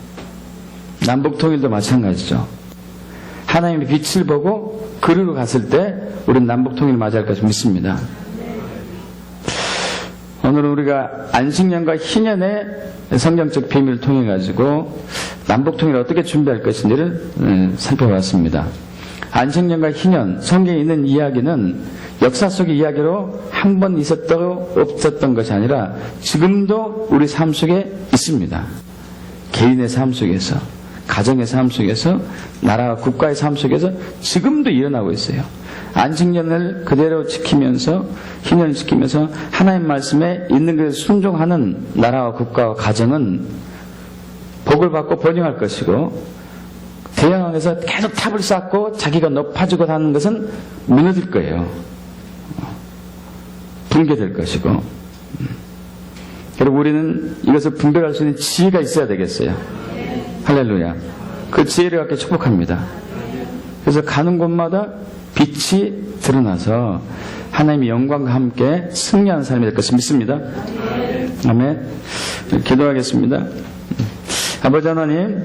남북통일도 마찬가지죠. 하나님의 빛을 보고 그리로 갔을 때 우리는 남북통일을 맞이할 것을 믿습니다. 오늘은 우리가 안식년과 희년의 성경적 비밀을 통해 가지고 남북통일을 어떻게 준비할 것인지를 살펴봤습니다. 안식년과 희년, 성경에 있는 이야기는 역사 속의 이야기로 한 번 있었다고 없었던 것이 아니라 지금도 우리 삶 속에 있습니다. 개인의 삶 속에서, 가정의 삶 속에서, 나라와 국가의 삶 속에서 지금도 일어나고 있어요. 안식년을 그대로 지키면서, 희년을 지키면서 하나님 말씀에 있는 것에 순종하는 나라와 국가와 가정은 복을 받고 번영할 것이고, 대형항에서 계속 탑을 쌓고 자기가 높아지고 하는 것은 무너질 거예요. 붕괴될 것이고. 그리고 우리는 이것을 분별할 수 있는 지혜가 있어야 되겠어요. 할렐루야. 그 지혜를 갖게 축복합니다. 그래서 가는 곳마다 빛이 드러나서 하나님의 영광과 함께 승리하는 삶이 될 것을 믿습니다. 아멘. 기도하겠습니다. 아버지 하나님,